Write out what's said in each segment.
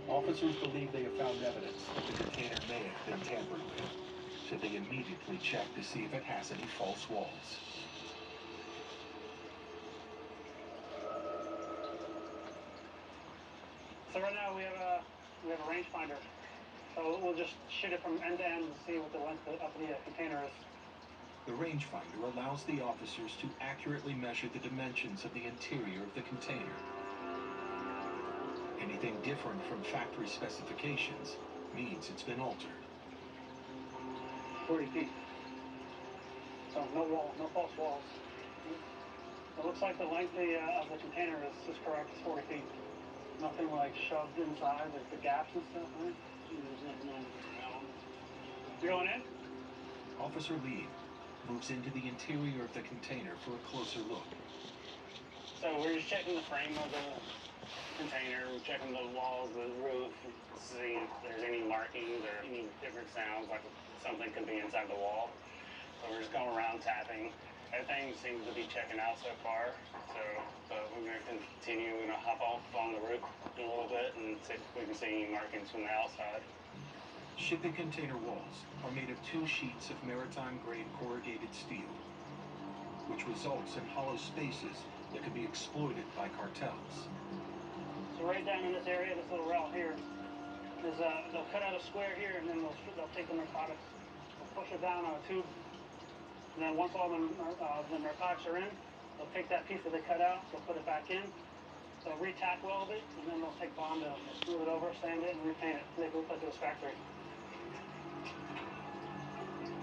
Officers believe they have found evidence that the container may have been tampered with, so they immediately check to see if it has any false walls. So right now we have a rangefinder. So we'll just shoot it from end to end and see what the length of the container is. The rangefinder allows the officers to accurately measure the dimensions of the interior of the container. Anything different from factory specifications means it's been altered. 40 feet. So no wall, no false walls. It looks like the length of the container is correct. It's 40 feet. Nothing like shoved inside, like the gaps and stuff, right? You going in? Officer Lee moves into the interior of the container for a closer look. So we're just checking the frame of the container, we're checking the walls, the roof, see if there's any markings or any different sounds, like something could be inside the wall. So we're just going around tapping. Everything seems to be checking out so far. So we're going to continue. We're going to hop off on the roof a little bit and see if we can see any markings from the outside. Shipping container walls are made of 2 sheets of maritime-grade corrugated steel, which results in hollow spaces that can be exploited by cartels. So right down in this area, this little route here, is they'll cut out a square here, and then they'll take the narcotics, they'll push it down on a tube, and then once all the narcotics are in, they'll take that piece that they cut out, they'll put it back in, they'll re-tack weld it, and then they'll take bond to smooth it over, sand it, and repaint it, make it look like it was factory.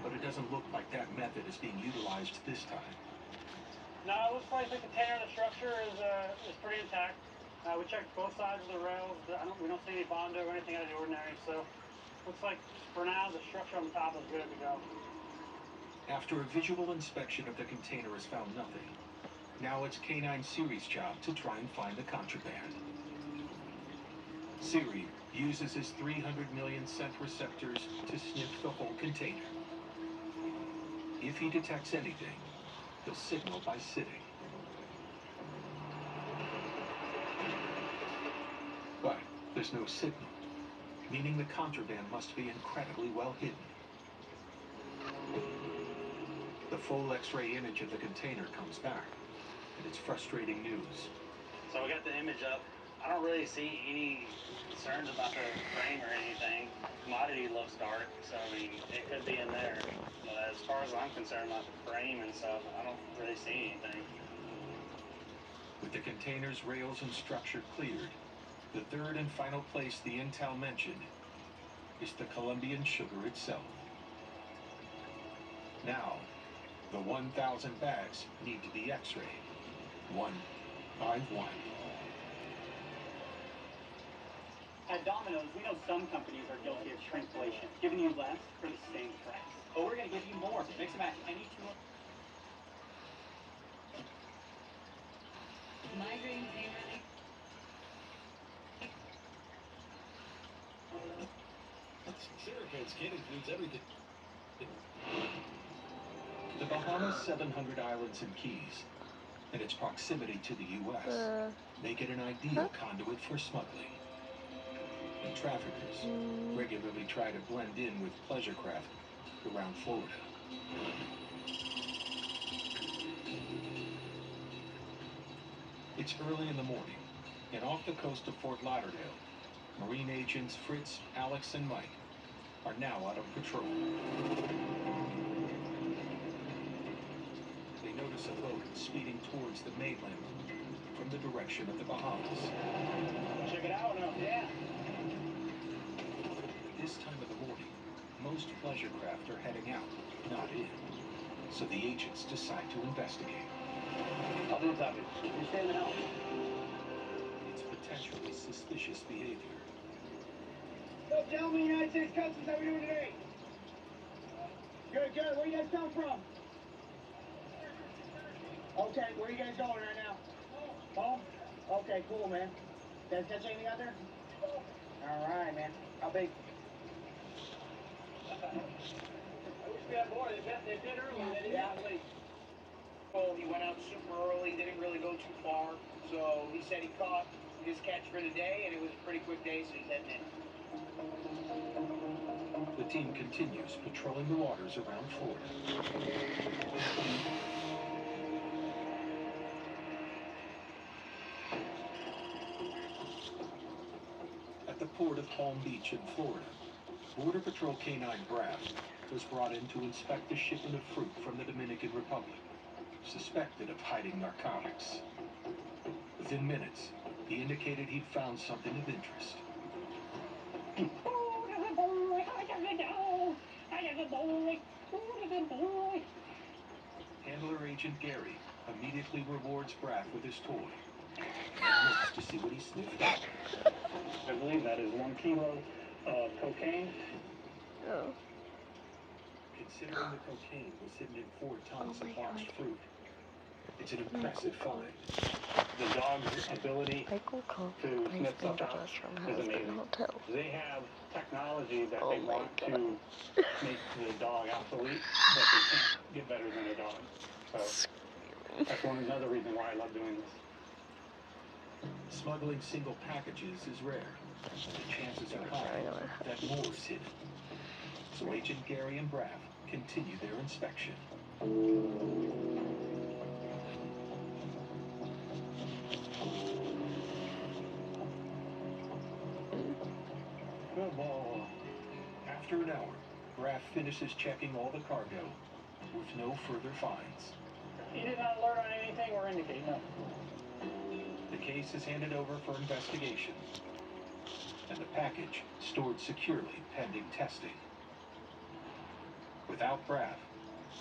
But it doesn't look like that method is being utilized this time. No, it looks like the container, the structure is pretty intact. We checked both sides of the rails. We don't see any bondo or anything out of the ordinary. So, looks like for now the structure on the top is good to go. After a visual inspection of the container has found nothing, now it's K9 Siri's job to try and find the contraband. Siri uses his 300 million scent receptors to sniff the whole container. If he detects anything, he'll signal by sitting. But there's no signal, meaning the contraband must be incredibly well hidden. The full X-ray image of the container comes back, and it's frustrating news. So we got the image up. I don't really see any concerns about the frame or anything. Commodity looks dark, so I mean, it could be in there. But as far as I'm concerned about the frame and stuff, I don't really see anything. With the container's rails and structure cleared, the third and final place the intel mentioned is the Colombian sugar itself. Now, the 1,000 bags need to be X-rayed, one by one. At Domino's, we know some companies are guilty of shrinkflation, giving you less for the same price. But we're going to give you more. Mix and match any two. Migraine pain relief. Seroquote's kit includes everything. The Bahamas' 700 islands and keys, and its proximity to the U.S., make it an ideal conduit for smuggling. And traffickers regularly try to blend in with pleasure craft around Florida. It's early in the morning, and off the coast of Fort Lauderdale, Marine agents Fritz, Alex, and Mike are now out of patrol. They notice a boat speeding towards the mainland from the direction of the Bahamas. Check it out now. Yeah. At this time of the morning, most pleasure craft are heading out, not in. So the agents decide to investigate. I'll do the talking. You stay in the helm. It's potentially suspicious behavior. So tell me, United States Customs, how we doing today? Good, good. Where you guys come from? Okay, where are you guys going right now? Home? Okay, cool, man. Guys catch anything out there? All right, man. How big? I wish we had more. They did early. They didn't late. Well, he went out super early. Didn't really go too far. So he said he caught his catch for the day, and it was a pretty quick day, so he's heading in. The team continues patrolling the waters around Florida. At the port of Palm Beach in Florida, Border Patrol Canine Braff was brought in to inspect a shipment of fruit from the Dominican Republic, suspected of hiding narcotics. Within minutes, he indicated he'd found something of interest. Handler Agent Gary immediately rewards Braff with his toy and looks to see what he sniffed out. I believe that is 1 kilo of cocaine. Oh. Considering the cocaine was hidden in 4 tons of boxed fruit, it's an impressive find. The dog's ability to sniff stuff out is amazing. They have technology that they want to make the dog obsolete, but they can't get better than a dog. So that's another reason why I love doing this. Smuggling single packages is rare. The chances are high that more is hidden. So Agent Gary and Braff continue their inspection. After an hour, Braff finishes checking all the cargo with no further finds. He did not alert on anything or indicate nothing. The case is handed over for investigation, and the package stored securely pending testing. Without Braff,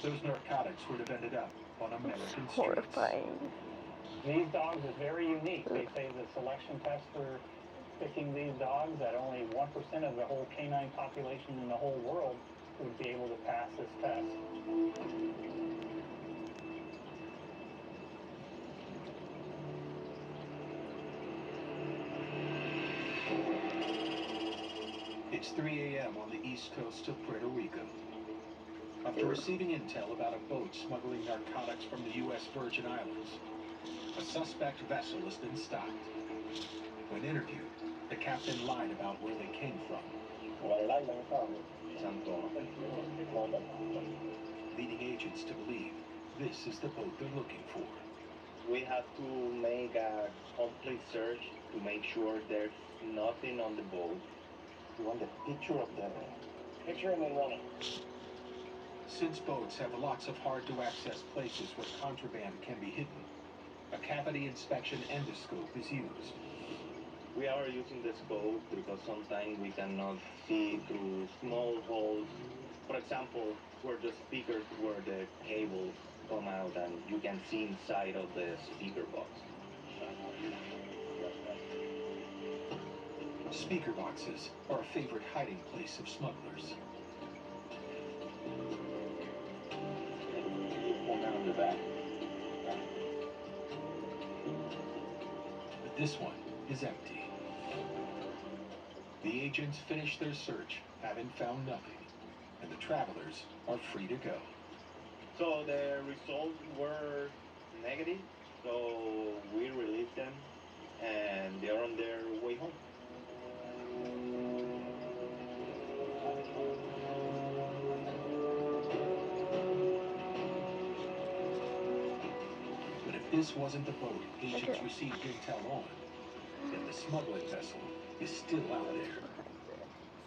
those narcotics would have ended up on American streets. Horrifying. These dogs are very unique. They say the selection test for picking these dogs, that only 1% of the whole canine population in the whole world would be able to pass this test. It's 3 a.m. on the east coast of Puerto Rico. After receiving intel about a boat smuggling narcotics from the U.S. Virgin Islands, a suspect vessel has been stopped. When interviewed, the captain lied about where they came from, leading agents to believe this is the boat they're looking for. We have to make a complete search to make sure there's nothing on the boat. You want the picture of the Picture him and run it. Since boats have lots of hard-to-access places where contraband can be hidden, a cavity inspection endoscope is used. We are using the scope because sometimes we cannot see through small holes. For example, where the speakers, where the cables come out and you can see inside of the speaker box. Speaker boxes are a favorite hiding place of smugglers. Pull down the back. But this one is empty. The agents finish their search, having found nothing, and the travelers are free to go. So the results were negative, so we released them and they're on their way home. But if this wasn't the boat agents received intel on, then the smuggling vessel is still out there.